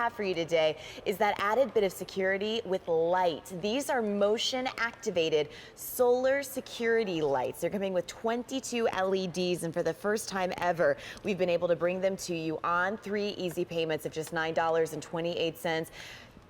have for you today is that added bit of security with light. These are motion activated solar security lights. They're coming with 22 LEDs, and for the first time ever, we've been able to bring them to you on 3 easy payments of just $9.28.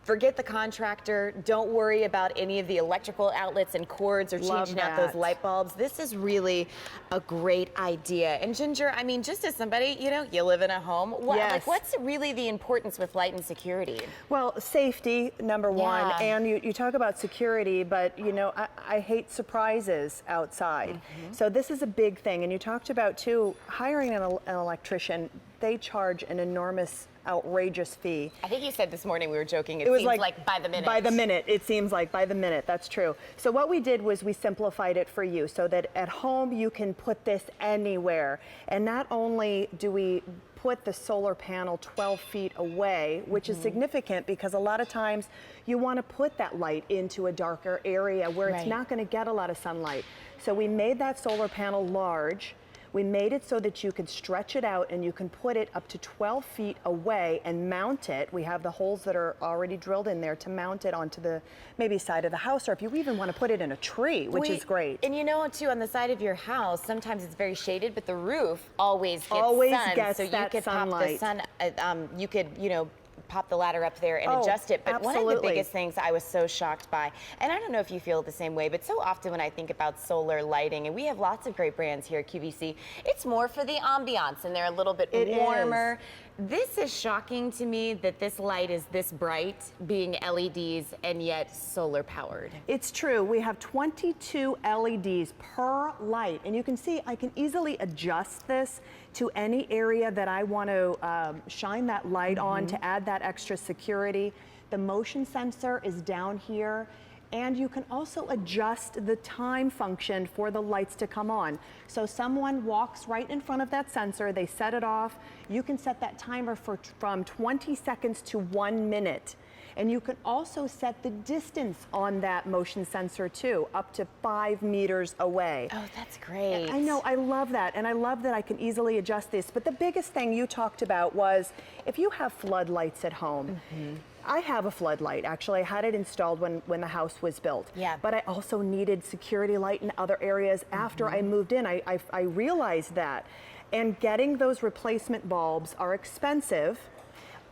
Forget the contractor. Don't worry about any of the electrical outlets and cords or changing out those light bulbs. This is really a great idea. And Ginger, I mean, just as somebody, you know, you live in a home. Like, what's really the importance with light and security? Well, safety, number one. And you talk about security, but, you know, I hate surprises outside. So this is a big thing. And you talked about, too, hiring an electrician. They charge an enormous, outrageous fee. I think you said this morning, we were joking, it seems like by the minute. By the minute, it seems like by the minute, that's true. So what we did was we simplified it for you so that at home you can put this anywhere. And not only do we put the solar panel 12 feet away, which is significant because a lot of times you want to put that light into a darker area where it's not going to get a lot of sunlight. So we made that solar panel large. We made it so that you could stretch it out and you can put it up to 12 feet away and mount it. We have the holes that are already drilled in there to mount it onto the maybe side of the house, or if you even want to put it in a tree, which is great. And you know, too, on the side of your house, sometimes it's very shaded, but the roof always gets sun. So you could sunlight. pop the sun, you could, you know, pop the ladder up there and adjust it. But one of the biggest things I was so shocked by, and I don't know if you feel the same way, but so often when I think about solar lighting, and we have lots of great brands here at QVC, it's more for the ambiance and they're a little bit warmer. This is shocking to me that this light is this bright, being LEDs and yet solar powered. It's true. We have 22 LEDs per light, and you can see I can easily adjust this to any area that I want to shine that light on to add that extra security. The motion sensor is down here. And you can also adjust the time function for the lights to come on. So someone walks right in front of that sensor, they set it off. You can set that timer from 20 seconds to 1 minute. And you can also set the distance on that motion sensor too, up to 5 meters away. Oh, that's great. I know, I love that. And I love that I can easily adjust this. But the biggest thing you talked about was if you have floodlights at home, I have a floodlight. Actually, I had it installed when the house was built. But I also needed security light in other areas after I moved in. I realized that. And getting those replacement bulbs are expensive,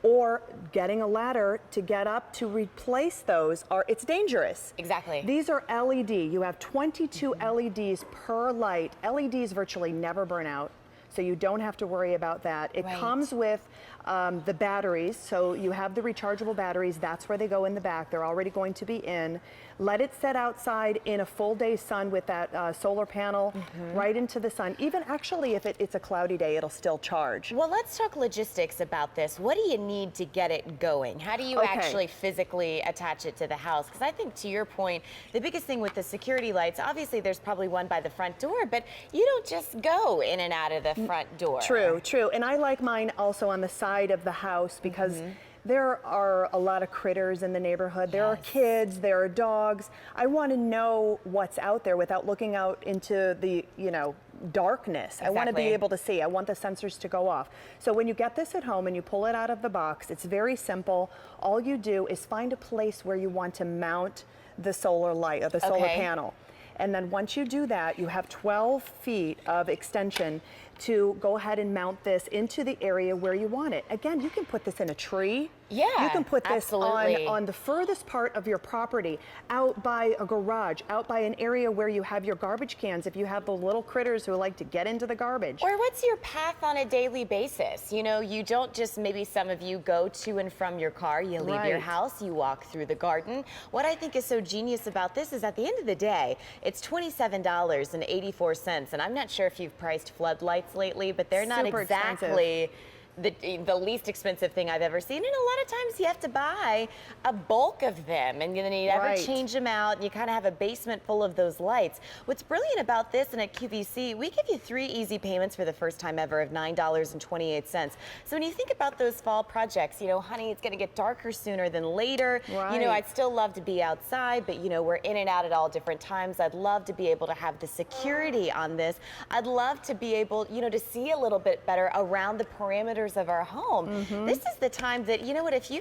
or getting a ladder to get up to replace those it's dangerous. Exactly. These are LED. You have 22 LEDs per light. LEDs virtually never burn out, so you don't have to worry about that. It comes with the batteries, so you have the rechargeable batteries. That's where they go in the back. They're already going to be in. Let it set outside in a full day sun with that solar panel right into the sun. Even actually if it's a cloudy day, it'll still charge. Well, let's talk logistics about this. What do you need to get it going? How do you actually physically attach it to the house? Because I think, to your point, the biggest thing with the security lights, obviously there's probably one by the front door, but you don't just go in and out of the front door. True, true. And I like mine also on the side of the house because there are a lot of critters in the neighborhood. There are kids, there are dogs. I want to know what's out there without looking out into the, you know, darkness. I want to be able to see. I want the sensors to go off. So when you get this at home and you pull it out of the box, it's very simple. All you do is find a place where you want to mount the solar light or the solar panel. And then once you do that, you have 12 feet of extension to go ahead and mount this into the area where you want it. Again, you can put this in a tree. Yeah, you can put this on the furthest part of your property, out by a garage, out by an area where you have your garbage cans if you have the little critters who like to get into the garbage. Or what's your path on a daily basis? You know, you don't just, maybe some of you go to and from your car, you leave your house, you walk through the garden. What I think is so genius about this is at the end of the day, it's $27.84. And I'm not sure if you've priced floodlights lately, but they're not exactly the least expensive thing I've ever seen. And a lot of times you have to buy a bulk of them and then you never change them out, and you kind of have a basement full of those lights. What's brilliant about this, and at QVC, we give you 3 easy payments for the first time ever of $9.28. So when you think about those fall projects, you know, honey, it's going to get darker sooner than later. You know, I'd still love to be outside, but you know, we're in and out at all different times. I'd love to be able to have the security on this. I'd love to be able, you know, to see a little bit better around the perimeter perimeters of our home. This is the time that, you know what, if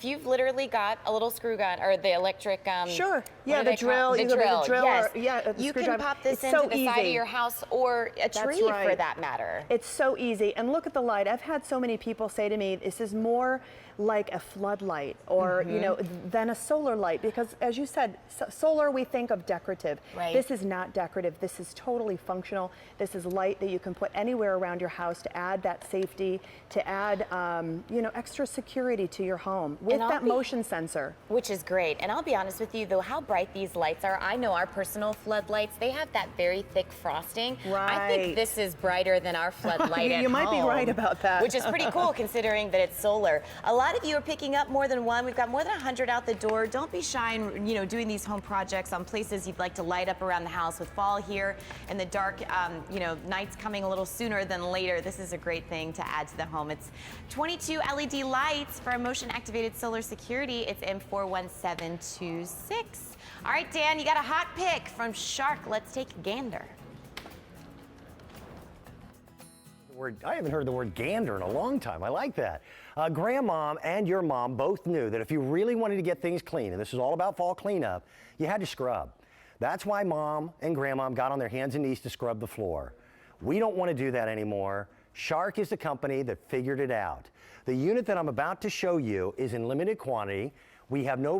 you've literally got a little screw gun or the electric sure, yeah, the drill, the drill, yes. or, yeah, you can pop this it's into so the easy. side of your house or a tree for that matter. It's so easy. And look at the light. I've had so many people say to me, this is more like a floodlight or, you know, than a solar light, because as you said, solar, we think of decorative. Right. This is not decorative. This is totally functional. This is light that you can put anywhere around your house to add that safety, to add, you know, extra security to your home with that motion sensor. Which is great. And I'll be honest with you, though, how bright these lights are. I know our personal floodlights, they have that very thick frosting. Right. I think this is brighter than our floodlight at You might be right about that. Which is pretty cool considering that it's solar. A lot of you are picking up more than one. We've got more than 100 out the door. Don't be shy in, you know, doing these home projects on places you'd like to light up around the house. With fall here and the dark, you know, nights coming a little sooner than later, this is a great thing to add to the home. It's 22 LED lights for motion activated solar security. It's M41726. All right, Dan, you got a hot pick from Shark. Let's take a gander. I haven't heard the word gander in a long time. I like that. Grandmom and your mom both knew that if you really wanted to get things clean, and this is all about fall cleanup, you had to scrub. That's why Mom and Grandmom got on their hands and knees to scrub the floor. We don't want to do that anymore. Shark is the company that figured it out. The unit that I'm about to show you is in limited quantity. We have no